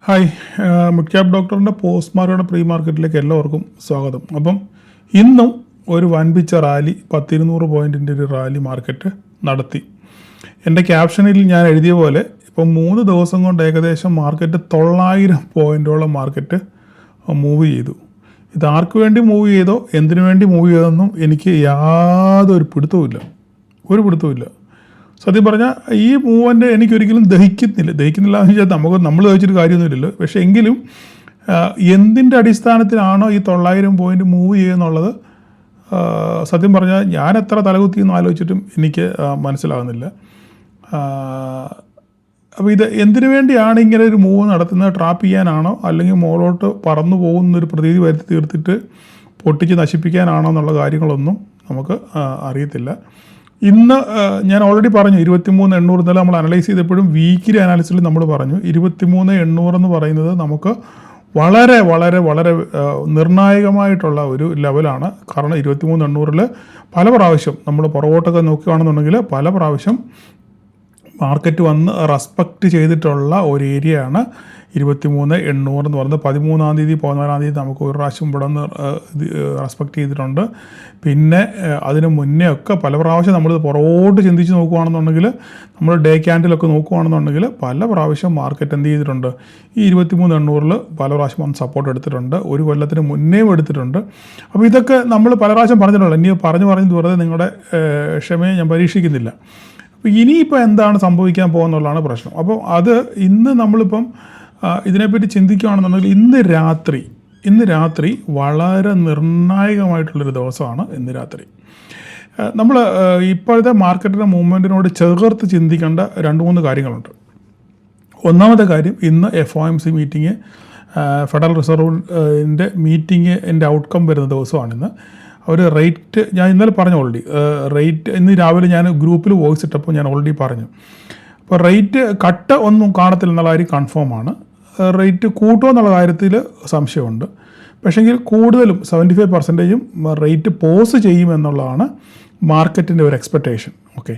Hi, mid cap ഡോക്ടറിൻ്റെ post market pre മാർക്കറ്റിലേക്ക് എല്ലാവർക്കും സ്വാഗതം. അപ്പം ഇന്നും ഒരു വൻപിച്ച റാലി 10-200 പോയിൻറ്റിൻ്റെ ഒരു റാലി മാർക്കറ്റ് നടത്തി. എൻ്റെ ക്യാപ്ഷനിൽ ഞാൻ എഴുതിയ പോലെ ഇപ്പം 3 ദിവസം കൊണ്ട് ഏകദേശം മാർക്കറ്റ് 900 പോയിൻറ്റോളം മാർക്കറ്റ് മൂവ് ചെയ്തു. ഇത് ആർക്ക് വേണ്ടി മൂവ് ചെയ്തോ എന്തിനു വേണ്ടി മൂവ് ചെയ്തതെന്നും എനിക്ക് യാതൊരു പിടുത്തവുമില്ല. സത്യം പറഞ്ഞാൽ ഈ മൂവ്മെൻ്റ് എനിക്കൊരിക്കലും ദഹിക്കുന്നില്ല എന്ന് വെച്ചാൽ നമ്മൾ ദഹിച്ചിട്ട് കാര്യമൊന്നുമില്ലല്ലോ. പക്ഷേ എങ്കിലും എന്തിൻ്റെ അടിസ്ഥാനത്തിലാണോ ഈ 900 പോയിൻറ്റ് മൂവ് ചെയ്യുന്നുള്ളത് സത്യം പറഞ്ഞാൽ ഞാൻ എത്ര തലകുത്തിയെന്ന് ആലോചിച്ചിട്ടും എനിക്ക് മനസ്സിലാകുന്നില്ല. അപ്പോൾ ഇത് എന്തിനു വേണ്ടിയാണ് ഇങ്ങനെ ഒരു മൂവ് നടത്തുന്നത്? ട്രാപ്പ് ചെയ്യാനാണോ അല്ലെങ്കിൽ മുകളിലോട്ട് പറന്നു പോകുന്നൊരു പ്രതീതി വരുത്തി തീർത്തിട്ട് പൊട്ടിച്ച് നശിപ്പിക്കാനാണോ എന്നുള്ള കാര്യങ്ങളൊന്നും നമുക്ക് അറിയത്തില്ല. ഇന്ന് ഞാൻ ഓൾറെഡി പറഞ്ഞു 23,800 ഇന്നലെ നമ്മൾ അനലൈസ് ചെയ്തപ്പോഴും വീക്കിലി അനാലിസിൽ നമ്മൾ പറഞ്ഞു 23,800 എന്ന് പറയുന്നത് നമുക്ക് വളരെ വളരെ വളരെ നിർണായകമായിട്ടുള്ള ഒരു ലെവലാണ്. കാരണം 23,800 പല പ്രാവശ്യം നമ്മൾ പുറകോട്ടൊക്കെ നോക്കുകയാണെന്നുണ്ടെങ്കിൽ പല പ്രാവശ്യം മാർക്കറ്റ് വന്ന് റെസ്പെക്റ്റ് ചെയ്തിട്ടുള്ള ഒരു ഏരിയയാണ് 23,800 എന്ന് പറയുന്നത്. 13-ാം തീയതി 14-ാം തീയതി നമുക്ക് ഒരു പ്രാവശ്യം ഇവിടെ നിന്ന് റെസ്പെക്റ്റ് ചെയ്തിട്ടുണ്ട്. പിന്നെ അതിന് മുന്നേ ഒക്കെ പല പ്രാവശ്യം നമ്മൾ പുറകോട്ട് ചിന്തിച്ച് നോക്കുകയാണെന്നുണ്ടെങ്കിൽ നമ്മൾ ഡേ ക്യാൻഡിലൊക്കെ നോക്കുകയാണെന്നുണ്ടെങ്കിൽ പല പ്രാവശ്യം മാർക്കറ്റ് എന്ത് ചെയ്തിട്ടുണ്ട്, ഈ 23,800 പല പ്രാവശ്യം വന്ന് സപ്പോർട്ട് എടുത്തിട്ടുണ്ട്. ഒരു കൊല്ലത്തിന് മുന്നേയും എടുത്തിട്ടുണ്ട്. അപ്പോൾ ഇതൊക്കെ നമ്മൾ പല പ്രാവശ്യം പറഞ്ഞിട്ടുള്ളത്. ഇനി പറഞ്ഞു വെറുതെ നിങ്ങളുടെ ക്ഷമയെ ഞാൻ പരീക്ഷിക്കുന്നില്ല. അപ്പോൾ ഇനിയിപ്പോൾ എന്താണ് സംഭവിക്കാൻ പോകുന്നുള്ളതാണ് പ്രശ്നം. അപ്പോൾ അത് ഇന്ന് നമ്മളിപ്പം ഇതിനെപ്പറ്റി ചിന്തിക്കുകയാണെന്നുണ്ടെങ്കിൽ ഇന്ന് രാത്രി വളരെ നിർണായകമായിട്ടുള്ളൊരു ദിവസമാണ് ഇന്ന് രാത്രി. നമ്മൾ ഇപ്പോഴത്തെ മാർക്കറ്റിൻ്റെ മൂവ്മെൻറ്റിനോട് ചേർത്ത് ചിന്തിക്കേണ്ട 2-3 കാര്യങ്ങളുണ്ട്. ഒന്നാമത്തെ കാര്യം, ഇന്ന് FOMC മീറ്റിംഗ്, ഫെഡറൽ റിസർവിൻ്റെ മീറ്റിങ്ങിൻ്റെ ഔട്ട്കം വരുന്ന ദിവസമാണിന്ന്. അവർ റേറ്റ് ഞാൻ ഇന്നലെ പറഞ്ഞു ഓൾറെഡി. റേറ്റ് ഇന്ന് രാവിലെ ഞാൻ ഗ്രൂപ്പിൽ വോയിസ് ഇട്ടപ്പോൾ ഞാൻ ഓൾറെഡി പറഞ്ഞു. അപ്പോൾ റേറ്റ് കട്ട് ഒന്നും കാണത്തില്ല എന്നുള്ള കാര്യം കൺഫേമാണ്. റേറ്റ് കൂട്ടുമോ എന്നുള്ള കാര്യത്തിൽ സംശയമുണ്ട്. പക്ഷേങ്കിൽ കൂടുതലും 75% റേറ്റ് പോസ് ചെയ്യുമെന്നുള്ളതാണ് മാർക്കറ്റിൻ്റെ ഒരു എക്സ്പെക്റ്റേഷൻ. ഓക്കെ,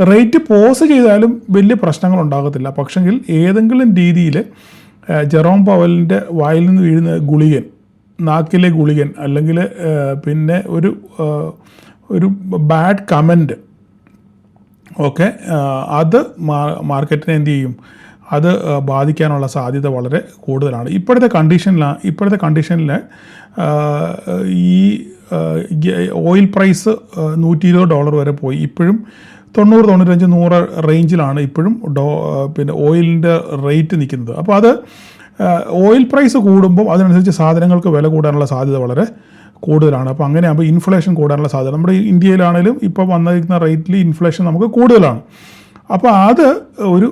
റേറ്റ് പോസ് ചെയ്താലും വലിയ പ്രശ്നങ്ങൾ ഉണ്ടാകത്തില്ല. പക്ഷെങ്കിൽ ഏതെങ്കിലും രീതിയിൽ ജെറോം പവലിൻ്റെ വായിൽ നിന്ന് വീഴുന്ന ഗുളികൻ, നാക്കിലെ ഗുളികൻ, അല്ലെങ്കിൽ പിന്നെ ഒരു ബാഡ് കമൻറ്റ്, ഓക്കെ, അത് മാർക്കറ്റിനെ എന്ത് ചെയ്യും, അത് ബാധിക്കാനുള്ള സാധ്യത വളരെ കൂടുതലാണ്. ഇപ്പോഴത്തെ കണ്ടീഷനിൽ ഈ ഓയിൽ പ്രൈസ് $120 വരെ പോയി. ഇപ്പോഴും 90, 95, 100 റേഞ്ചിലാണ് ഇപ്പോഴും പിന്നെ ഓയിലിൻ്റെ റേറ്റ് നിൽക്കുന്നത്. അപ്പോൾ അത് ഓയിൽ പ്രൈസ് കൂടുമ്പോൾ അതിനനുസരിച്ച് സാധനങ്ങൾക്ക് വില കൂടാനുള്ള സാധ്യത വളരെ കൂടുതലാണ്. അപ്പോൾ അങ്ങനെയാകുമ്പോൾ ഇൻഫ്ലേഷൻ കൂടാനുള്ള സാധ്യത നമ്മുടെ ഇന്ത്യയിലാണെങ്കിലും ഇപ്പോൾ വന്നിരിക്കുന്ന റേറ്റിൽ ഇൻഫ്ലേഷൻ നമുക്ക് കൂടുതലാണ്. അപ്പോൾ അത് ഒരു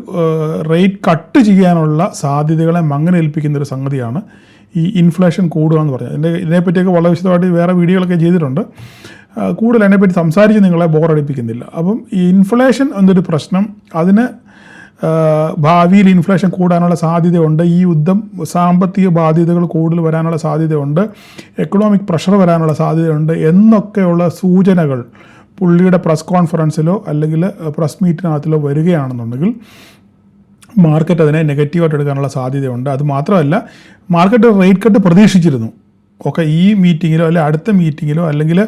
റേറ്റ് കട്ട് ചെയ്യാനുള്ള സാധ്യതകളെ മങ്ങലേൽപ്പിക്കുന്നൊരു സംഗതിയാണ് ഈ ഇൻഫ്ലേഷൻ കൂടുക എന്ന് പറഞ്ഞാൽ. ഇതിനെപ്പറ്റിയൊക്കെ വളരെ വിശദമായിട്ട് വേറെ വീഡിയോകളൊക്കെ ചെയ്തിട്ടുണ്ട്. കൂടുതൽ അതിനെപ്പറ്റി സംസാരിച്ച് നിങ്ങളെ ബോറടിപ്പിക്കുന്നില്ല. അപ്പം ഈ ഇൻഫ്ലേഷൻ എന്നൊരു പ്രശ്നം, അതിന് ഭാവിയിൽ ഇൻഫ്ലേഷൻ കൂടാനുള്ള സാധ്യതയുണ്ട്. ഈ യുദ്ധം സാമ്പത്തിക ബാധ്യതകൾ കൂടുതൽ വരാനുള്ള സാധ്യതയുണ്ട്, എക്കണോമിക് പ്രഷർ വരാനുള്ള സാധ്യതയുണ്ട് എന്നൊക്കെയുള്ള സൂചനകൾ പുള്ളിയുടെ പ്രസ് കോൺഫറൻസിലോ അല്ലെങ്കിൽ പ്രസ് മീറ്റിനകത്തിലോ വരികയാണെന്നുണ്ടെങ്കിൽ മാർക്കറ്റ് അതിനെ നെഗറ്റീവായിട്ട് എടുക്കാനുള്ള സാധ്യതയുണ്ട്. അത് മാത്രമല്ല, മാർക്കറ്റ് റേറ്റ് കട്ട് പ്രതീക്ഷിച്ചിരുന്നു. ഓക്കെ, ഈ മീറ്റിങ്ങിലോ അല്ലെങ്കിൽ അടുത്ത മീറ്റിങ്ങിലോ അല്ലെങ്കിൽ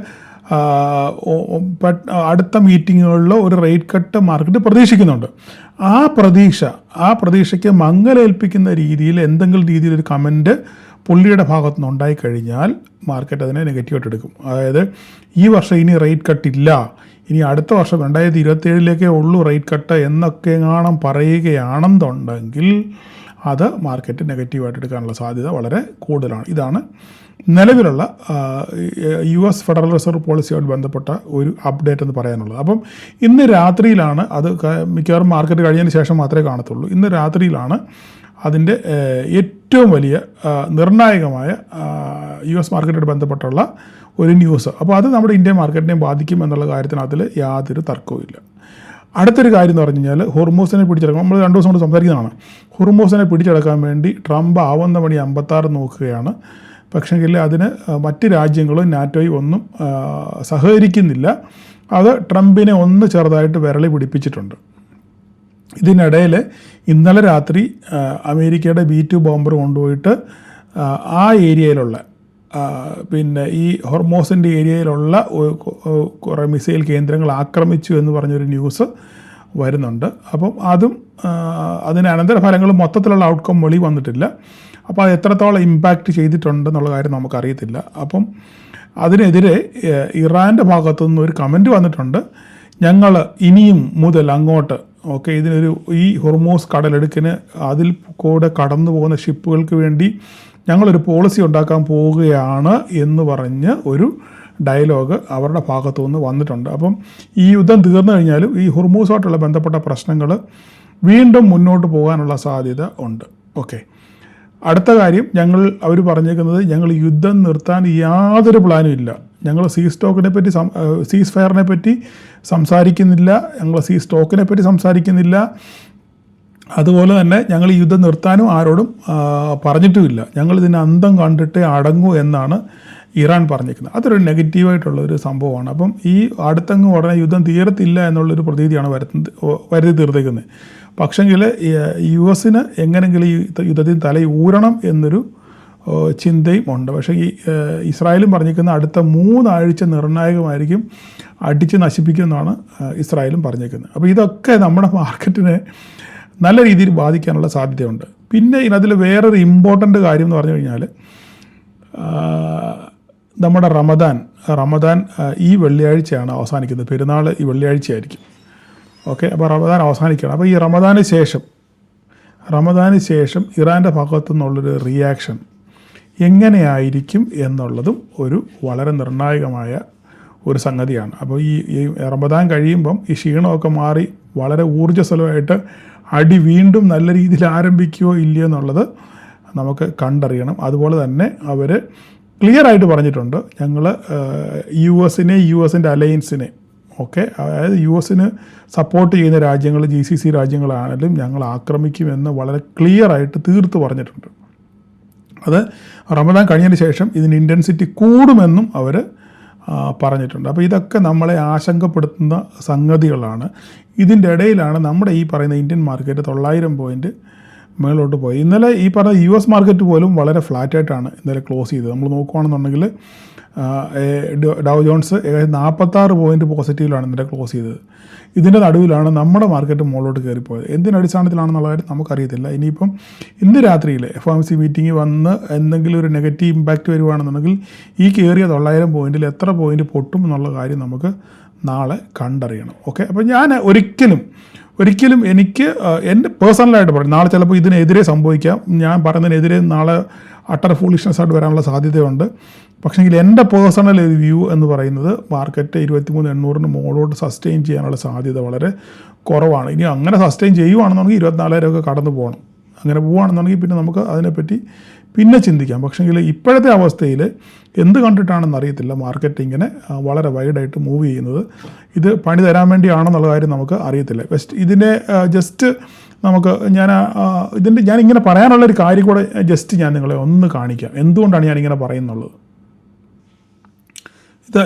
അടുത്ത മീറ്റിങ്ങുകളിലോ ഒരു റേറ്റ് കട്ട് മാർക്കറ്റ് പ്രതീക്ഷിക്കുന്നുണ്ട്. ആ പ്രതീക്ഷയ്ക്ക് മങ്ങലേൽപ്പിക്കുന്ന രീതിയിൽ എന്തെങ്കിലും രീതിയിലൊരു കമൻറ്റ് പുള്ളിയുടെ ഭാഗത്തുനിന്ന് ഉണ്ടായിക്കഴിഞ്ഞാൽ മാർക്കറ്റ് അതിനെ നെഗറ്റീവായിട്ട് എടുക്കും. അതായത് ഈ വർഷം ഇനി റേറ്റ് കട്ടില്ല, ഇനി അടുത്ത വർഷം 2027 ഉള്ളൂ റേറ്റ് കട്ട് എന്നൊക്കെ പറയുകയാണെന്നുണ്ടെങ്കിൽ അത് മാർക്കറ്റ് നെഗറ്റീവായിട്ട് എടുക്കാനുള്ള സാധ്യത വളരെ കൂടുതലാണ്. ഇതാണ് നിലവിലുള്ള US ഫെഡറൽ റിസർവ് പോളിസിയോട് ബന്ധപ്പെട്ട ഒരു അപ്ഡേറ്റ് എന്ന് പറയാനുള്ളത്. അപ്പം ഇന്ന് രാത്രിയിലാണ് അത്, മിക്കവാറും മാർക്കറ്റ് കഴിഞ്ഞതിന് ശേഷം മാത്രമേ കാണത്തുള്ളൂ. ഇന്ന് രാത്രിയിലാണ് അതിൻ്റെ ഏറ്റവും വലിയ നിർണായകമായ US മാർക്കറ്റുമായിട്ട് ബന്ധപ്പെട്ടുള്ള ഒരു ന്യൂസ്. അപ്പോൾ അത് നമ്മുടെ ഇന്ത്യൻ മാർക്കറ്റിനെ ബാധിക്കും എന്നുള്ള കാര്യത്തിനകത്തിൽ യാതൊരു തർക്കവുമില്ല. അടുത്തൊരു കാര്യം എന്ന് പറഞ്ഞു കഴിഞ്ഞാൽ, ഹോർമൂസിനെ പിടിച്ചെടുക്കണം. നമ്മൾ 2 ദിവസം കൊണ്ട് സംസാരിക്കുന്നതാണ്. ഹോർമൂസിനെ പിടിച്ചെടുക്കാൻ വേണ്ടി ട്രംപ് ആവുന്ന പണി 56 നോക്കുകയാണ്. പക്ഷേങ്കിൽ അതിന് മറ്റ് രാജ്യങ്ങളും നാറ്റോയും ഒന്നും സഹകരിക്കുന്നില്ല. അത് ട്രംപിനെ ഒന്ന് ചെറുതായിട്ട് വിരളി പിടിപ്പിച്ചിട്ടുണ്ട്. ഇതിനിടയിൽ ഇന്നലെ രാത്രി അമേരിക്കയുടെ B-2 ബോംബർ കൊണ്ടുപോയിട്ട് ആ ഏരിയയിലുള്ള പിന്നെ ഈ ഹോർമോസിൻ്റെ ഏരിയയിലുള്ള കുറേ മിസൈൽ കേന്ദ്രങ്ങൾ ആക്രമിച്ചു എന്ന് പറഞ്ഞൊരു ന്യൂസ് വരുന്നുണ്ട്. അപ്പം അതും അതിന് അനന്തരഫലങ്ങളും മൊത്തത്തിലുള്ള ഔട്ട്കം വെളി വന്നിട്ടില്ല. അപ്പോൾ അത് എത്രത്തോളം ഇമ്പാക്റ്റ് ചെയ്തിട്ടുണ്ടെന്നുള്ള കാര്യം നമുക്കറിയത്തില്ല. അപ്പം അതിനെതിരെ ഇറാൻ്റെ ഭാഗത്തുനിന്ന് ഒരു കമൻറ്റ് വന്നിട്ടുണ്ട്. ഞങ്ങൾ ഇനിയും മുതൽ അങ്ങോട്ട് ഇതിനൊരു ഈ ഹോർമോസ് കടലെടുക്കിന് അതിൽ കൂടെ കടന്നു പോകുന്ന ഷിപ്പുകൾക്ക് വേണ്ടി ഞങ്ങളൊരു പോളിസി ഉണ്ടാക്കാൻ പോവുകയാണ് എന്ന് പറഞ്ഞ് ഒരു ഡയലോഗ് അവരുടെ ഭാഗത്തു നിന്ന് വന്നിട്ടുണ്ട്. അപ്പം ഈ യുദ്ധം തീർന്നു കഴിഞ്ഞാലും ഈ ഹോർമൂസുമായിട്ടുള്ള ബന്ധപ്പെട്ട പ്രശ്നങ്ങൾ വീണ്ടും മുന്നോട്ട് പോകാനുള്ള സാധ്യത ഉണ്ട്. അടുത്ത കാര്യം, അവർ പറഞ്ഞേക്കുന്നത് ഞങ്ങൾ യുദ്ധം നിർത്താൻ യാതൊരു പ്ലാനും ഇല്ല. ഞങ്ങൾ സീസ് ഫയറിനെ പറ്റി സംസാരിക്കുന്നില്ല, ഞങ്ങൾ സ്റ്റോക്കിനെ പറ്റി സംസാരിക്കുന്നില്ല. അതുപോലെ തന്നെ ഞങ്ങൾ ഈ യുദ്ധം നിർത്താനും ആരോടും പറഞ്ഞിട്ടുമില്ല. ഞങ്ങളിതിന് അന്തം കണ്ടിട്ടേ അടങ്ങൂ എന്നാണ് ഇറാൻ പറഞ്ഞിരിക്കുന്നത്. അതൊരു നെഗറ്റീവായിട്ടുള്ളൊരു സംഭവമാണ്. അപ്പം ഈ അടുത്തങ്ങ് ഉടനെ യുദ്ധം തീരത്തില്ല എന്നുള്ളൊരു പ്രതീതിയാണ് വരുത്തി തീർത്തേക്കുന്നത്. പക്ഷെങ്കിൽ US-ന് എങ്ങനെയെങ്കിലും ഈ യുദ്ധത്തിൽ തലയൂരണം എന്നൊരു ചിന്തയും ഉണ്ട്. പക്ഷേ ഈ ഇസ്രായേലും പറഞ്ഞിരിക്കുന്ന അടുത്ത 3 ആഴ്ച നിർണായകമായിരിക്കും, അടിച്ച് നശിപ്പിക്കുമെന്നാണ് ഇസ്രായേലും പറഞ്ഞിരിക്കുന്നത്. അപ്പോൾ ഇതൊക്കെ നമ്മുടെ മാർക്കറ്റിനെ നല്ല രീതിയിൽ ബാധിക്കാനുള്ള സാധ്യതയുണ്ട്. പിന്നെ ഇതിൽ വേറൊരു ഇമ്പോർട്ടൻ്റ് കാര്യം എന്ന് പറഞ്ഞു കഴിഞ്ഞാൽ നമ്മുടെ റമദാൻ ഈ വെള്ളിയാഴ്ചയാണ് അവസാനിക്കുന്നത്. പെരുന്നാൾ ഈ വെള്ളിയാഴ്ചയായിരിക്കും. അപ്പോൾ റമദാൻ അവസാനിക്കുകയാണ്. അപ്പോൾ ഈ റമദാന് ശേഷം ഇറാൻ്റെ ഭാഗത്തു നിന്നുള്ളൊരു റിയാക്ഷൻ എങ്ങനെയായിരിക്കും എന്നുള്ളതും ഒരു വളരെ നിർണായകമായ ഒരു സംഗതിയാണ്. അപ്പോൾ ഈ റമദാൻ കഴിയുമ്പം ഈ ക്ഷീണമൊക്കെ മാറി വളരെ ഊർജ്ജസ്വലമായിട്ട് അടി വീണ്ടും നല്ല രീതിയിൽ ആരംഭിക്കുകയോ ഇല്ലയോ എന്നുള്ളത് നമുക്ക് കണ്ടറിയണം. അതുപോലെ തന്നെ അവർ ക്ലിയറായിട്ട് പറഞ്ഞിട്ടുണ്ട്, ഞങ്ങൾ US-ൻ്റെ അലയൻസിനെ അതായത് US-ന് സപ്പോർട്ട് ചെയ്യുന്ന രാജ്യങ്ങൾ, GCC രാജ്യങ്ങളാണെങ്കിലും ഞങ്ങൾ ആക്രമിക്കുമെന്ന് വളരെ ക്ലിയറായിട്ട് തീർത്ത് പറഞ്ഞിട്ടുണ്ട്. അത് റമദാൻ കഴിഞ്ഞതിന് ശേഷം ഇതിന് ഇൻറ്റൻസിറ്റി കൂടുമെന്നും അവർ പറഞ്ഞിട്ടുണ്ട്. അപ്പോൾ ഇതൊക്കെ നമ്മളെ ആശങ്കപ്പെടുത്തുന്ന സംഗതികളാണ്. ഇതിൻ്റെ ഇടയിലാണ് നമ്മുടെ ഈ പറയുന്ന ഇന്ത്യൻ മാർക്കറ്റ് 900 പോയിൻറ്റ് മേലോട്ട് പോയി. ഇന്നലെ ഈ പറഞ്ഞ US മാർക്കറ്റ് പോലും വളരെ ഫ്ലാറ്റായിട്ടാണ് ഇന്നലെ ക്ലോസ് ചെയ്തത്. നമ്മൾ നോക്കുകയാണെന്നുണ്ടെങ്കിൽ ഡൗ ജോൺസ് ഏകദേശം 46 പോയിൻറ്റ് പോസിറ്റീവിലാണ് ഇന്നലെ ക്ലോസ് ചെയ്തത്. ഇതിൻ്റെ നടുവിലാണ് നമ്മുടെ മാർക്കറ്റ് മുകളിലോട്ട് കയറിപ്പോയത്. എന്തിനടിസ്ഥാനത്തിലാണെന്നുള്ള കാര്യം നമുക്കറിയത്തില്ല. ഇനിയിപ്പം ഇന്ന് രാത്രിയിൽ FOMC മീറ്റിംഗ് വന്ന് എന്തെങ്കിലും ഒരു നെഗറ്റീവ് ഇമ്പാക്റ്റ് വരുവാണെന്നുണ്ടെങ്കിൽ ഈ കയറിയ 900 പോയിൻറ്റിൽ എത്ര പോയിൻറ്റ് പൊട്ടും എന്നുള്ള കാര്യം നമുക്ക് നാളെ കണ്ടറിയണം. അപ്പോൾ ഞാൻ ഒരിക്കലും എനിക്ക് എൻ്റെ പേഴ്സണലായിട്ട് പറയും, നാളെ ചിലപ്പോൾ ഇതിനെതിരെ സംഭവിക്കാം. ഞാൻ പറയുന്നതിനെതിരെ നാളെ അട്ടർ ഫൂളിഷ്നെസ് ആയിട്ട് വരാനുള്ള സാധ്യതയുണ്ട്. പക്ഷേങ്കിൽ എൻ്റെ പേഴ്സണൽ ഒരു വ്യൂ എന്ന് പറയുന്നത് മാർക്കറ്റ് 23,800 മുകളിലോട്ട് സസ്റ്റെയിൻ ചെയ്യാനുള്ള സാധ്യത വളരെ കുറവാണ്. ഇനി അങ്ങനെ സസ്റ്റെയിൻ ചെയ്യുവാണെന്നുണ്ടെങ്കിൽ 24,000 കടന്നു പോകണം. അങ്ങനെ പോവുകയാണെന്നുണ്ടെങ്കിൽ പിന്നെ നമുക്ക് അതിനെപ്പറ്റി പിന്നെ ചിന്തിക്കാം. പക്ഷേങ്കിൽ ഇപ്പോഴത്തെ അവസ്ഥയിൽ എന്ത് കണ്ടിട്ടാണെന്ന് അറിയത്തില്ല മാർക്കറ്റ് ഇങ്ങനെ വളരെ വൈഡായിട്ട് മൂവ് ചെയ്യുന്നത്. ഇത് പണി തരാൻ വേണ്ടിയാണെന്നുള്ള കാര്യം നമുക്ക് അറിയത്തില്ല. ഇതിനെ ജസ്റ്റ് നമുക്ക് ഞാനിങ്ങനെ പറയാനുള്ളൊരു കാര്യം കൂടെ ജസ്റ്റ് ഞാൻ നിങ്ങളെ ഒന്ന് കാണിക്കാം, എന്തുകൊണ്ടാണ് ഞാനിങ്ങനെ പറയുന്നുള്ളത്.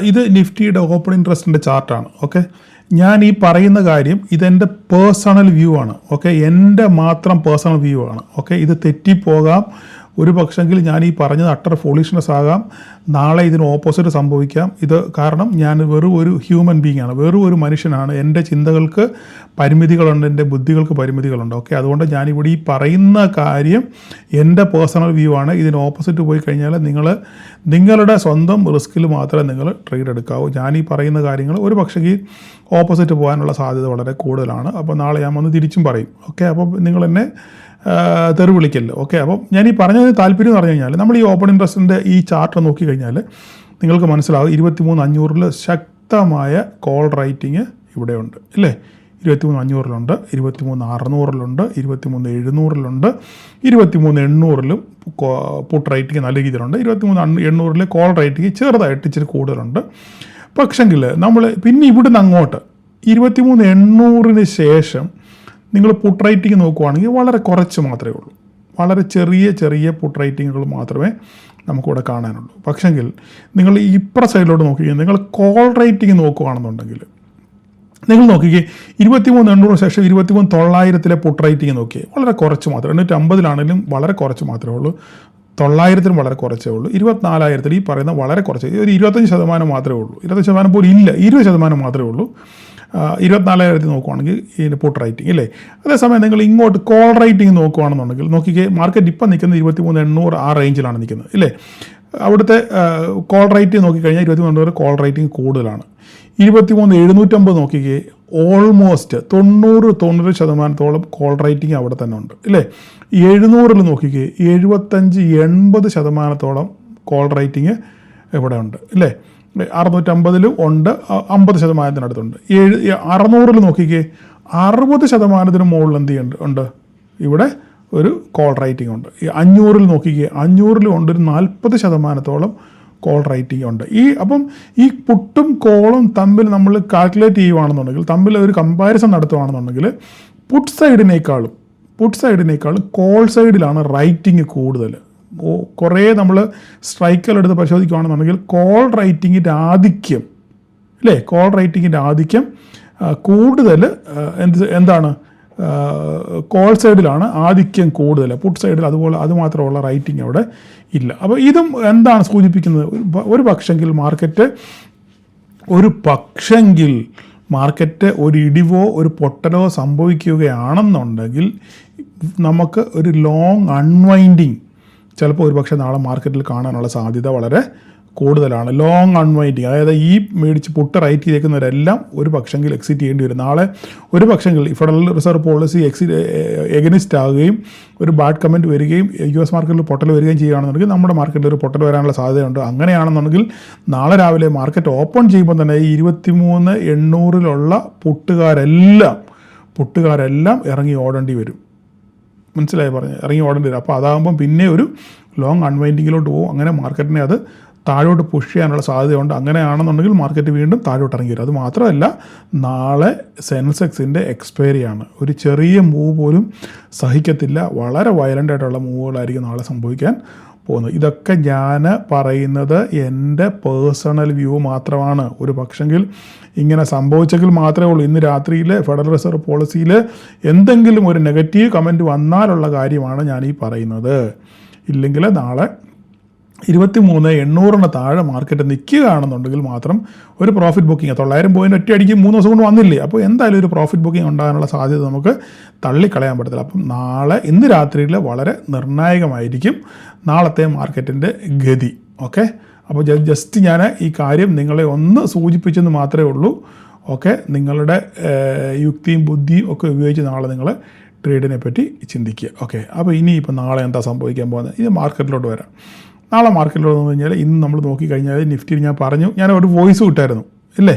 ഇത് നിഫ്റ്റിയുടെ ഓപ്പൺ ഇൻട്രസ്റ്റിൻ്റെ ചാർട്ടാണ്. ഞാൻ ഈ പറയുന്ന കാര്യം ഇതെൻ്റെ പേഴ്സണൽ വ്യൂ ആണ്. എൻ്റെ മാത്രം പേഴ്സണൽ വ്യൂ ആണ്. ഇത് തെറ്റിപ്പോകാം. ഒരു പക്ഷെങ്കിൽ ഞാൻ ഈ പറഞ്ഞത് അട്ടർ ഫോളിഷ്നെസ് ആകാം. നാളെ ഇതിന് ഓപ്പോസിറ്റ് സംഭവിക്കാം. ഇത് കാരണം ഞാൻ വെറും ഒരു ഹ്യൂമൻ ബീങ് ആണ്, വെറും ഒരു മനുഷ്യനാണ്. എൻ്റെ ചിന്തകൾക്ക് പരിമിതികളുണ്ട്, എൻ്റെ ബുദ്ധികൾക്ക് പരിമിതികളുണ്ട്. അതുകൊണ്ട് ഞാനിവിടെ ഈ പറയുന്ന കാര്യം എൻ്റെ പേഴ്സണൽ വ്യൂ ആണ്. ഇതിന് ഓപ്പോസിറ്റ് പോയി കഴിഞ്ഞാൽ നിങ്ങളുടെ സ്വന്തം റിസ്കിൽ മാത്രമേ നിങ്ങൾ ട്രേഡ് എടുക്കാവൂ. ഞാൻ ഈ പറയുന്ന കാര്യങ്ങൾ ഒരു പക്ഷേ ഓപ്പോസിറ്റ് പോകാനുള്ള സാധ്യത വളരെ കൂടുതലാണ്. അപ്പോൾ നാളെ ഞാൻ വന്ന് തിരിച്ചും പറയും. അപ്പോൾ നിങ്ങൾ എന്നെ തെറി വിളിക്കല്ലോ. അപ്പം ഞാൻ ഈ പറഞ്ഞതിന് താല്പര്യം എന്ന് പറഞ്ഞു കഴിഞ്ഞാൽ നമ്മൾ ഈ ഓപ്പൺ ഇൻട്രസ്റ്റിൻ്റെ ഈ ചാർട്ട് നോക്കിക്കഴിഞ്ഞാൽ നിങ്ങൾക്ക് മനസ്സിലാവും 23,500 ശക്തമായ കോൾ റൈറ്റിങ് ഇവിടെയുണ്ട് ഇല്ലേ. 23,500 23,600 23,700 23,800 പുട്ട് റൈറ്റിങ് നല്ല രീതിയിലുണ്ട്. 23,800 കോൾ റൈറ്റിങ് ചെറുതായിട്ട് ഇച്ചിരി കൂടുതലുണ്ട്. പക്ഷെങ്കിൽ നമ്മൾ പിന്നെ ഇവിടുന്ന് അങ്ങോട്ട് 23,800 ശേഷം നിങ്ങൾ പുട്ട് റൈറ്റിംഗ് നോക്കുവാണെങ്കിൽ വളരെ കുറച്ച് മാത്രമേ ഉള്ളൂ. വളരെ ചെറിയ പുട്ട് റൈറ്റിങ്ങുകൾ മാത്രമേ നമുക്കിവിടെ കാണാനുള്ളൂ. പക്ഷെങ്കിൽ നിങ്ങൾ ഇപ്പുറ സൈഡിലോട്ട് നോക്കിക്കഴിഞ്ഞാൽ നിങ്ങൾ കോൾ റൈറ്റിംഗ് നോക്കുകയാണെന്നുണ്ടെങ്കിൽ നിങ്ങൾ നോക്കിക്കേ 23,800 ശേഷം 23,900 പുട്ട് റേറ്റിംഗ് നോക്കിയേ, വളരെ കുറച്ച് മാത്രമേ. 850 വളരെ കുറച്ച് മാത്രമേ ഉള്ളൂ. 900 വളരെ കുറച്ചേ ഉള്ളൂ. 24,000 ഈ പറയുന്ന വളരെ കുറച്ച്, ഒരു 25% മാത്രമേ ഉള്ളൂ. 25% പോലും ഇല്ല, 20% മാത്രമേ ഉള്ളൂ. 24,000 നോക്കുവാണെങ്കിൽ ഇതിന് പുട്ട് റേറ്റിംഗ് ഇല്ലേ. അതേസമയം നിങ്ങൾ ഇങ്ങോട്ട് കോൾ റേറ്റിംഗ് നോക്കുകയാണെന്നുണ്ടെങ്കിൽ നോക്കിക്കേ, മാർക്കറ്റ് ഇപ്പം നിൽക്കുന്നത് 23,800 ആ റേഞ്ചിലാണ് നിൽക്കുന്നത് ഇല്ലേ. അവിടുത്തെ കോൾ റേറ്റ് നോക്കിക്കഴിഞ്ഞാൽ 23,800 കോൾ റേറ്റിംഗ് കൂടുതലാണ്. 23,750 നോക്കിക്കേ, ഓൾമോസ്റ്റ് 90% കോൾ റേറ്റിംഗ് അവിടെ തന്നെ ഉണ്ട് ഇല്ലേ. 700 നോക്കിക്കേ, 75-80% കോൾ റേറ്റിംഗ് ഇവിടെ ഉണ്ട് ഇല്ലേ. 650 ഉണ്ട്, 50%-അടുത്തുണ്ട്. 600 നോക്കിക്കേ, 60% മുകളിൽ എന്ത് ഉണ്ട് ഇവിടെ ഒരു കോൾ റേറ്റിംഗ് ഉണ്ട്. 500 നോക്കിക്കേ, 500 ഉണ്ട് ഒരു 40% കോൾ റേറ്റിംഗ് ഉണ്ട്. അപ്പം ഈ പുട്ടും കോളും തമ്മിൽ നമ്മൾ കാൽക്കുലേറ്റ് ചെയ്യുകയാണെന്നുണ്ടെങ്കിൽ, തമ്മിൽ ഒരു കമ്പാരിസൺ നടത്തുകയാണെന്നുണ്ടെങ്കിൽ പുട്ട് സൈഡിനേക്കാളും കോൾ സൈഡിലാണ് റേറ്റിംഗ് കൂടുതൽ. കുറേ നമ്മൾ സ്ട്രൈക്കുകളെടുത്ത് പരിശോധിക്കുകയാണെന്നുണ്ടെങ്കിൽ കോൾ റേറ്റിങ്ങിൻ്റെ ആധിക്യം അല്ലേ, കോൾ റേറ്റിങ്ങിൻ്റെ ആധിക്യം കൂടുതൽ എന്താണ്, കോൾ സൈഡിലാണ് ആധിക്യം കൂടുതൽ. പുട്ട് സൈഡിൽ അതുമാത്രമുള്ള റേറ്റിംഗ് അവിടെ ഇല്ല. അപ്പോൾ ഇതും എന്താണ് സൂചിപ്പിക്കുന്നത്, ഒരു പക്ഷെങ്കിൽ മാർക്കറ്റ് ഒരു ഇടിവോ ഒരു പൊട്ടലോ സംഭവിക്കുകയാണെന്നുണ്ടെങ്കിൽ നമുക്ക് ഒരു ലോങ് അൺവൈൻഡിങ് ചിലപ്പോൾ ഒരുപക്ഷെ നാളെ മാർക്കറ്റിൽ കാണാനുള്ള സാധ്യത വളരെ കൂടുതലാണ്. ലോങ് അൺവൈൻഡിങ്, അതായത് ഈ മേടിച്ച് പുട്ട് റൈറ്റ് ചെയ്തേക്കുന്നവരെല്ലാം ഒരു പക്ഷെങ്കിൽ എക്സിറ്റ് ചെയ്യേണ്ടി വരും. നാളെ ഒരു പക്ഷെങ്കിൽ ഫെഡറൽ റിസർവ് പോളിസി എഗനിസ്റ്റ് ആകുകയും ഒരു ബാഡ് കമൻറ്റ് വരികയും US മാർക്കറ്റിൽ പൊട്ടൽ വരികയും ചെയ്യുകയാണെന്നുണ്ടെങ്കിൽ നമ്മുടെ മാർക്കറ്റിൽ ഒരു പൊട്ടൽ വരാനുള്ള സാധ്യതയുണ്ട്. അങ്ങനെയാണെന്നുണ്ടെങ്കിൽ നാളെ രാവിലെ മാർക്കറ്റ് ഓപ്പൺ ചെയ്യുമ്പോൾ തന്നെ ഈ 23,800 പുട്ടുകാരെല്ലാം ഇറങ്ങി ഓടേണ്ടി വരും. മനസ്സിലായി പറഞ്ഞ് ഇറങ്ങി ഓടേണ്ടി വരും. അപ്പോൾ അതാകുമ്പം പിന്നെ ഒരു ലോങ് അൺവൈൻഡിങ്ങിലോട്ട് പോകും. അങ്ങനെ മാർക്കറ്റിനെ അത് താഴോട്ട് പുഷ് ചെയ്യാനുള്ള സാധ്യതയുണ്ട്. അങ്ങനെയാണെന്നുണ്ടെങ്കിൽ മാർക്കറ്റ് വീണ്ടും താഴോട്ട് ഇറങ്ങി വരും. അത് മാത്രമല്ല, നാളെ സെൻസെക്സിൻ്റെ എക്സ്പയറിയാണ്. ഒരു ചെറിയ മൂവ് പോലും സഹിക്കത്തില്ല. വളരെ വയലൻ്റ് ആയിട്ടുള്ള മൂവുകളായിരിക്കും നാളെ സംഭവിക്കാൻ പോകുന്നത്. ഇതൊക്കെ ഞാൻ പറയുന്നത് എൻ്റെ പേഴ്സണൽ വ്യൂ മാത്രമാണ്. ഒരു പക്ഷെങ്കിൽ ഇങ്ങനെ സംഭവിച്ചെങ്കിൽ മാത്രമേ ഉള്ളൂ. ഇന്ന് രാത്രിയിൽ ഫെഡറൽ റിസർവ് പോളിസിയിൽ എന്തെങ്കിലും ഒരു നെഗറ്റീവ് കമൻറ്റ് വന്നാലുള്ള കാര്യമാണ് ഞാൻ ഈ പറയുന്നത്. ഇല്ലെങ്കിൽ നാളെ 23,800 താഴെ മാർക്കറ്റ് നിൽക്കുകയാണെന്നുണ്ടെങ്കിൽ മാത്രം ഒരു പ്രോഫിറ്റ് ബുക്കിംഗ് 900 പോയിൻ്റ് ഒറ്റയടിക്ക് 3 ദിവസം കൊണ്ട് വന്നില്ലേ. അപ്പോൾ എന്തായാലും ഒരു പ്രോഫിറ്റ് ബുക്കിംഗ് ഉണ്ടാകാനുള്ള സാധ്യത നമുക്ക് തള്ളിക്കളയാൻ പറ്റത്തില്ല. അപ്പം ഇന്ന് രാത്രിയിൽ വളരെ നിർണായകമായിരിക്കും നാളത്തെ മാർക്കറ്റിൻ്റെ ഗതി. ഓക്കെ, അപ്പോൾ ജസ്റ്റ് ഞാൻ ഈ കാര്യം നിങ്ങളെ ഒന്ന് സൂചിപ്പിച്ചെന്ന് മാത്രമേ ഉള്ളൂ. ഓക്കെ, നിങ്ങളുടെ യുക്തിയും ബുദ്ധിയും ഒക്കെ ഉപയോഗിച്ച് നാളെ നിങ്ങൾ ട്രേഡിനെ പറ്റി ചിന്തിക്കുക. ഓക്കെ, അപ്പോൾ ഇനിയിപ്പോൾ നാളെ എന്താ സംഭവിക്കാൻ പോകുന്നത്, ഇത് മാർക്കറ്റിലോട്ട് വരാം. നാളെ മാർക്കറ്റിലോട്ട് വന്നു കഴിഞ്ഞാൽ ഇന്ന് നമ്മൾ നോക്കിക്കഴിഞ്ഞാൽ നിഫ്റ്റിയിൽ ഞാൻ ഒരു വോയിസ് കിട്ടായിരുന്നു ഇല്ലേ,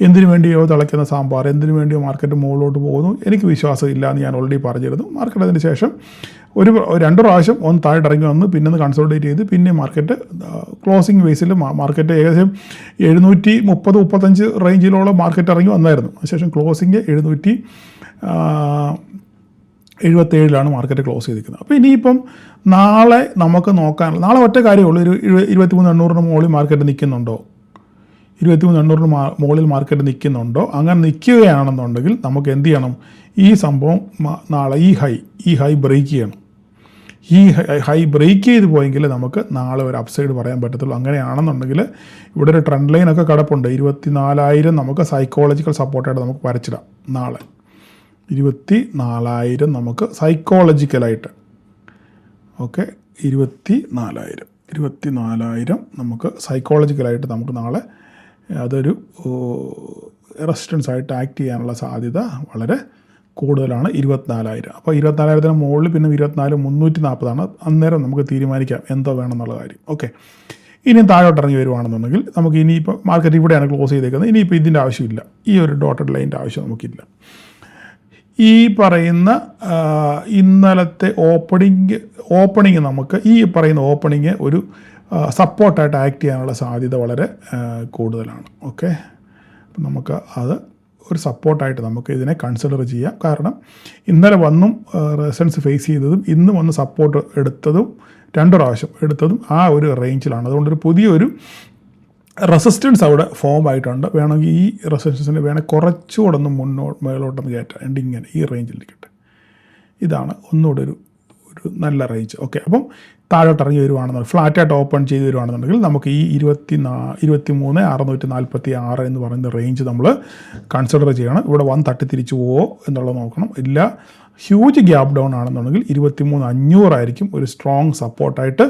എന്തിനു വേണ്ടിയോ തിളയ്ക്കുന്ന സാമ്പാർ, എന്തിനു വേണ്ടിയോ മാർക്കറ്റ് മുകളിലോട്ട് പോകുന്നു, എനിക്ക് വിശ്വാസം ഇല്ല എന്ന് ഞാൻ ഓൾറെഡി പറഞ്ഞിരുന്നു. മാർക്കറ്റ് അതിന് ശേഷം ഒരു 2 പ്രാവശ്യം ഒന്ന് താഴെ ഇറങ്ങി വന്ന് പിന്നെ ഒന്ന് കൺസോൾട്ടേറ്റ് ചെയ്ത് പിന്നെ മാർക്കറ്റ് ക്ലോസിംഗ് ബേസിൽ മാർക്കറ്റ് ഏകദേശം 730-35 റേഞ്ചിലോളം മാർക്കറ്റ് ഇറങ്ങി വന്നായിരുന്നു. അതിനുശേഷം ക്ലോസിങ് 777 മാർക്കറ്റ് ക്ലോസ് ചെയ്തിരിക്കുന്നത്. അപ്പോൾ ഇനിയിപ്പം നാളെ നമുക്ക് നോക്കാനുള്ള, നാളെ ഒറ്റ കാര്യമുള്ളൂ, ഒരു 23,800 മുകളിൽ മാർക്കറ്റ് നിൽക്കുന്നുണ്ടോ, 23,800 മുകളിൽ മാർക്കറ്റ് നിൽക്കുന്നുണ്ടോ. അങ്ങനെ നിൽക്കുകയാണെന്നുണ്ടെങ്കിൽ നമുക്ക് എന്ത് ചെയ്യണം, ഈ സംഭവം നാളെ ഈ ഹൈ ബ്രേക്ക് ചെയ്യണം. ഈ ഹൈ ബ്രേക്ക് ചെയ്ത് പോയെങ്കിൽ നമുക്ക് നാളെ ഒരു അപ്സൈഡ് പറയാൻ പറ്റത്തുള്ളൂ. അങ്ങനെയാണെന്നുണ്ടെങ്കിൽ ഇവിടെ ഒരു ട്രെൻഡ് ലൈനൊക്കെ കിടപ്പുണ്ട്. 24,000 നമുക്ക് സൈക്കോളജിക്കൽ സപ്പോർട്ടായിട്ട് നമുക്ക് വരച്ചിടാം. നാളെ 24,000 നമുക്ക് സൈക്കോളജിക്കലായിട്ട്, ഓക്കെ, 24,000 നമുക്ക് സൈക്കോളജിക്കലായിട്ട് നമുക്ക് നാളെ അതൊരു റെസിസ്റ്റൻസ് ആയിട്ട് ആക്ട് ചെയ്യാനുള്ള സാധ്യത വളരെ കൂടുതലാണ്. 24,000. അപ്പോൾ 24,000 മുകളിൽ പിന്നെ 24,340 അന്നേരം നമുക്ക് തീരുമാനിക്കാം എന്തോ വേണമെന്നുള്ള കാര്യം. ഓക്കെ, ഇനി താഴോട്ട് ഇറങ്ങി വരുവാണെന്നുണ്ടെങ്കിൽ നമുക്ക് ഇനിയിപ്പോൾ മാർക്കറ്റ് ഇവിടെയാണ് ക്ലോസ് ചെയ്തേക്കുന്നത്. ഇനിയിപ്പോൾ ഇതിൻ്റെ ആവശ്യമില്ല, ഈ ഒരു ഡോട്ടഡ് ലൈൻ്റെ ആവശ്യം നമുക്കില്ല. ഈ പറയുന്ന ഇന്നലത്തെ ഓപ്പണിങ് നമുക്ക് ഈ പറയുന്ന ഓപ്പണിങ് ഒരു സപ്പോർട്ടായിട്ട് ആക്ട് ചെയ്യാനുള്ള സാധ്യത വളരെ കൂടുതലാണ്. ഓക്കെ, അപ്പം നമുക്ക് അത് ഒരു സപ്പോർട്ടായിട്ട് നമുക്ക് ഇതിനെ കൺസിഡർ ചെയ്യാം. കാരണം ഇന്നലെ വന്നും റെസിസ്റ്റൻസ് ഫേസ് ചെയ്തതും ഇന്ന് വന്ന് സപ്പോർട്ട് എടുത്തതും 2 പ്രാവശ്യം എടുത്തതും ആ ഒരു റേഞ്ചിലാണ്. അതുകൊണ്ടൊരു പുതിയൊരു റെസിസ്റ്റൻസ് അവിടെ ഫോം ആയിട്ടുണ്ട്. വേണമെങ്കിൽ ഈ റെസിസ്റ്റൻസിന് വേണമെങ്കിൽ കുറച്ചുകൂടെ ഒന്ന് മേലോട്ടൊന്ന് കയറ്റാം. ഇങ്ങനെ ഈ റേഞ്ചിലിരിക്കട്ടെ. ഇതാണ് ഒന്നുകൂടെ ഒരു നല്ല റേഞ്ച്. ഓക്കെ, അപ്പം താഴോട്ട് ഇറങ്ങി വരുവാണെന്നുണ്ടെങ്കിൽ ഫ്ലാറ്റായിട്ട് ഓപ്പൺ ചെയ്ത് വരുവാണെന്നുണ്ടെങ്കിൽ നമുക്ക് ഈ 23,646 എന്ന് പറയുന്ന റേഞ്ച് നമ്മൾ കൺസിഡർ ചെയ്യണം. ഇവിടെ തട്ടി തിരിച്ചു പോവോ എന്നുള്ളത് നോക്കണം. ഇല്ല, ഹ്യൂജ് ഗ്യാപ്പ് ഡൗൺ ആണെന്നുണ്ടെങ്കിൽ 23,500 ആയിരിക്കും ഒരു സ്ട്രോങ് സപ്പോർട്ടായിട്ട്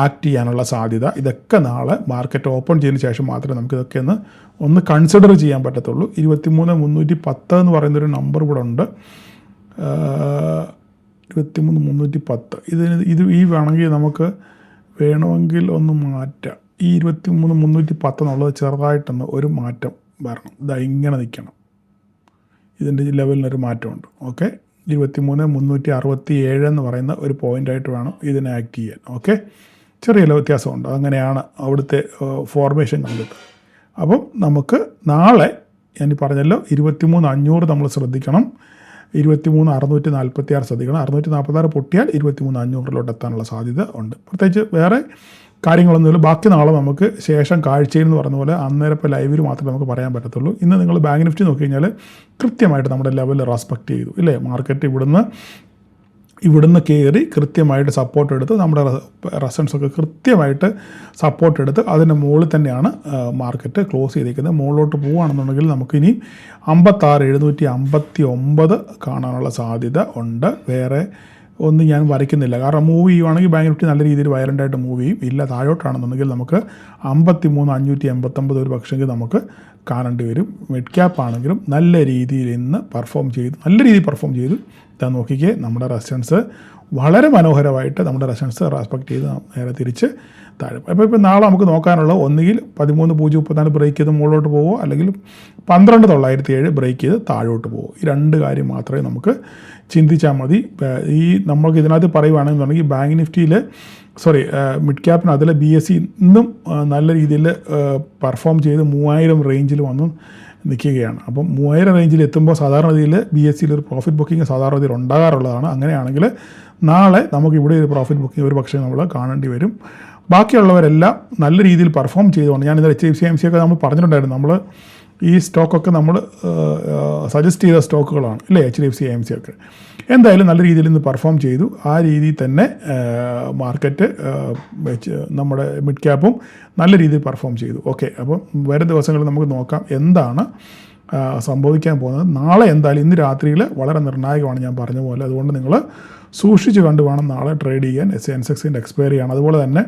ആക്ട് ചെയ്യാനുള്ള സാധ്യത. ഇതൊക്കെ നാളെ മാർക്കറ്റ് ഓപ്പൺ ചെയ്തതിന് ശേഷം മാത്രമേ നമുക്ക് ഇതൊക്കെ ഒന്ന് കൺസിഡർ ചെയ്യാൻ പറ്റത്തുള്ളൂ. 23,310 എന്ന് പറയുന്നൊരു നമ്പർ ഇവിടെ ഉണ്ട്. 23,310 ഇത് വേണമെങ്കിൽ നമുക്ക് വേണമെങ്കിൽ ഒന്ന് മാറ്റാം. ഈ 23,310 എന്നുള്ളത് ചെറുതായിട്ടൊന്ന് ഒരു മാറ്റം വരണം. ഇങ്ങനെ നിൽക്കണം. ഇതിൻ്റെ ലെവലിനൊരു മാറ്റമുണ്ട്. ഓക്കെ, 23,367 എന്ന് പറയുന്ന ഒരു പോയിൻ്റായിട്ട് വേണം ഇതിനെ ആക്ട് ചെയ്യാൻ. ഓക്കെ, ചെറിയ വ്യത്യാസമുണ്ട്. അങ്ങനെയാണ് അവിടുത്തെ ഫോർമേഷൻ കണ്ടിട്ട്. അപ്പം നമുക്ക് നാളെ ഞാൻ പറഞ്ഞല്ലോ 23,500 നമ്മൾ ശ്രദ്ധിക്കണം. 23,646 ശ്രദ്ധിക്കണം. 646 പൊട്ടിയാൽ 23,500 എത്താനുള്ള സാധ്യത ഉണ്ട്. പ്രത്യേകിച്ച് വേറെ കാര്യങ്ങളൊന്നുമില്ല. ബാക്കി നാളെ നമുക്ക് ശേഷം കാഴ്ചയിൽ എന്ന് പറഞ്ഞ പോലെ അന്നേരം ഇപ്പോൾ ലൈവിൽ മാത്രമേ നമുക്ക് പറയാൻ പറ്റത്തുള്ളൂ. ഇന്ന് നിങ്ങൾ ബാങ്ക് നിഫ്റ്റി നോക്കി കഴിഞ്ഞാൽ കൃത്യമായിട്ട് നമ്മുടെ ലെവൽ റെസ്പെക്റ്റ് ചെയ്തു ഇല്ലേ. മാർക്കറ്റ് ഇവിടുന്ന് കയറി കൃത്യമായിട്ട് സപ്പോർട്ട് എടുത്ത് നമ്മുടെ റെസൻസൊക്കെ കൃത്യമായിട്ട് സപ്പോർട്ട് എടുത്ത് അതിൻ്റെ മുകളിൽ തന്നെയാണ് മാർക്കറ്റ് ക്ലോസ് ചെയ്തിരിക്കുന്നത്. മുകളിലോട്ട് പോവുകയാണെന്നുണ്ടെങ്കിൽ നമുക്കിനി 56,759 കാണാനുള്ള സാധ്യത ഉണ്ട്. വേറെ ഒന്നും ഞാൻ വരയ്ക്കുന്നില്ല. കാരണം മൂവ് ചെയ്യുവാണെങ്കിൽ ബാങ്ക് നിഫ്റ്റി നല്ല രീതിയിൽ വയലൻ്റായിട്ട് മൂവ് ചെയ്യും. ഇല്ല, താഴോട്ടാണെന്നുണ്ടെങ്കിൽ നമുക്ക് 53,589 ഒരു പക്ഷെങ്കിൽ നമുക്ക് കാണേണ്ടി വരും. മിഡ് ക്യാപ്പ് ആണെങ്കിലും നല്ല രീതിയിൽ ഇന്ന് നല്ല രീതിയിൽ പെർഫോം ചെയ്തു. ഇതാ നോക്കിക്കേ, നമ്മുടെ റെസിസ്റ്റൻസ് വളരെ മനോഹരമായിട്ട് നമ്മുടെ റെസിസ്റ്റൻസ് റെസ്പെക്ട് ചെയ്ത് നേരെ തിരിച്ച് താഴെ. ഇപ്പോൾ നാളെ നമുക്ക് നോക്കാനുള്ളത് ഒന്നുകിൽ 13,034 ബ്രേക്ക് ചെയ്ത് മുകളിലോട്ട് പോവോ, അല്ലെങ്കിൽ 12,907 ബ്രേക്ക് ചെയ്ത് താഴോട്ട് പോവോ. ഈ രണ്ട് കാര്യം മാത്രമേ നമുക്ക് ചിന്തിച്ചാൽ മതി. ഈ നമ്മൾക്ക് ഇതിനകത്ത് പറയുകയാണെന്നുണ്ടെങ്കിൽ ബാങ്ക് നിഫ്റ്റിയിൽ മിഡ് ക്യാപ്പിന് അതിൽ BSE ഇന്നും നല്ല രീതിയിൽ പെർഫോം ചെയ്ത് 3000 റേഞ്ചിൽ വന്ന് നിൽക്കുകയാണ്. അപ്പം 3000 റേഞ്ചിൽ എത്തുമ്പോൾ സാധാരണ രീതിയിൽ BSEയിൽ ഒരു പ്രോഫിറ്റ് ബുക്കിംഗ് സാധാരണ രീതിയിൽ ഉണ്ടാകാറുള്ളതാണ്. അങ്ങനെയാണെങ്കിൽ നാളെ നമുക്ക് ഇവിടെ ഒരു പ്രോഫിറ്റ് ബുക്കിംഗ് ഒരു പക്ഷേ നമ്മൾ കാണേണ്ടി വരും. ബാക്കിയുള്ളവരെല്ലാം നല്ല രീതിയിൽ പെർഫോം ചെയ്തുകൊണ്ട് ഞാൻ ഇന്നലെ HDFC AMC ഒക്കെ നമ്മൾ പറഞ്ഞിട്ടുണ്ടായിരുന്നു. നമ്മൾ ഈ സ്റ്റോക്കൊക്കെ നമ്മൾ സജസ്റ്റ് ചെയ്ത സ്റ്റോക്കുകളാണ് ഇല്ലേ, HDFC AMC ഒക്കെ. എന്തായാലും നല്ല രീതിയിൽ ഇന്ന് പെർഫോം ചെയ്തു. ആ രീതിയിൽ തന്നെ മാർക്കറ്റ് നമ്മുടെ മിഡ് ക്യാപ്പും നല്ല രീതിയിൽ പെർഫോം ചെയ്തു. ഓക്കെ, അപ്പം വരും ദിവസങ്ങളിൽ നമുക്ക് നോക്കാം എന്താണ് സംഭവിക്കാൻ പോകുന്നത്. നാളെ എന്തായാലും ഇന്ന് രാത്രിയിൽ വളരെ നിർണായകമാണ് ഞാൻ പറഞ്ഞ പോലെ. അതുകൊണ്ട് നിങ്ങൾ സൂക്ഷിച്ച് കണ്ട് വേണം നാളെ ട്രേഡ് ചെയ്യാൻ. സെൻസെക്സിൻ്റെ എക്സ്പയറി ആണ്. അതുപോലെ തന്നെ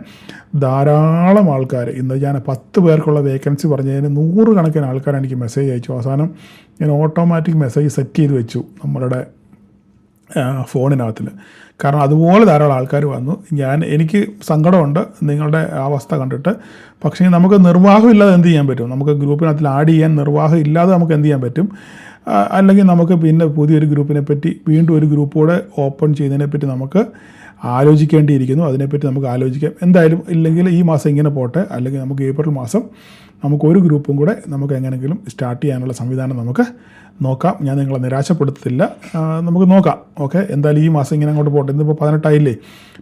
ധാരാളം ആൾക്കാർ ഇന്ന് ഞാൻ 10 പേർക്കുള്ള വേക്കൻസി പറഞ്ഞതിന് 100 കണക്കിന് ആൾക്കാർ എനിക്ക് മെസ്സേജ് അയച്ചു. അവസാനം ഞാൻ ഓട്ടോമാറ്റിക് മെസ്സേജ് സെറ്റ് ചെയ്ത് വെച്ചു നമ്മളുടെ ഫോണിനകത്തിൽ. കാരണം അതുപോലെ ധാരാളം ആൾക്കാർ വന്നു. എനിക്ക് സങ്കടമുണ്ട് നിങ്ങളുടെ അവസ്ഥ കണ്ടിട്ട്. പക്ഷേ നമുക്ക് നിർവാഹമില്ലാതെ എന്ത് ചെയ്യാൻ പറ്റും? നമുക്ക് ഗ്രൂപ്പിനകത്തിൽ ആഡ് ചെയ്യാൻ നിർവാഹം ഇല്ലാതെ നമുക്ക് എന്ത് ചെയ്യാൻ പറ്റും? അല്ലെങ്കിൽ നമുക്ക് പിന്നെ പുതിയൊരു ഗ്രൂപ്പിനെ പറ്റി വീണ്ടും ഒരു ഗ്രൂപ്പ് കൂടെ ഓപ്പൺ ചെയ്യുന്നതിനെപ്പറ്റി നമുക്ക് ആലോചിക്കേണ്ടിയിരിക്കുന്നു. അതിനെപ്പറ്റി നമുക്ക് ആലോചിക്കാം. എന്തായാലും ഇല്ലെങ്കിൽ ഈ മാസം ഇങ്ങനെ പോട്ടെ, അല്ലെങ്കിൽ നമുക്ക് ഏപ്രിൽ മാസം നമുക്കൊരു ഗ്രൂപ്പും കൂടെ നമുക്ക് എങ്ങനെയെങ്കിലും സ്റ്റാർട്ട് ചെയ്യാനുള്ള സംവിധാനം നമുക്ക് നോക്കാം. ഞാൻ നിങ്ങളെ നിരാശപ്പെടുത്തില്ല, നമുക്ക് നോക്കാം. ഓക്കെ, എന്തായാലും ഈ മാസം ഇങ്ങനെ അങ്ങോട്ട് പോട്ടെ. ഇന്നിപ്പോൾ 18 ആയില്ലേ,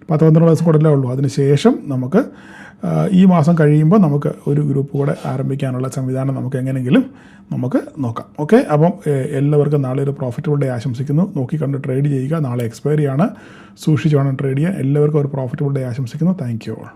10-12 ദിവസം കൂടെ അല്ലേ ഉള്ളൂ. അതിനുശേഷം നമുക്ക് ഈ മാസം കഴിയുമ്പോൾ നമുക്ക് ഒരു ഗ്രൂപ്പ് കൂടെ ആരംഭിക്കാനുള്ള സംവിധാനം നമുക്ക് എങ്ങനെയെങ്കിലും നമുക്ക് നോക്കാം. ഓക്കെ, അപ്പം എല്ലാവർക്കും നാളെ ഒരു പ്രോഫിറ്റബിൾ ഡേ ആശംസിക്കുന്നു. നോക്കിക്കണ്ട് ട്രേഡ് ചെയ്യുക. നാളെ എക്സ്പയറി ആണ്, സൂക്ഷിച്ച് വേണം ട്രേഡ് ചെയ്യാൻ. എല്ലാവർക്കും ഒരു പ്രോഫിറ്റബിൾ ഡേ ആശംസിക്കുന്നു. Thank you all.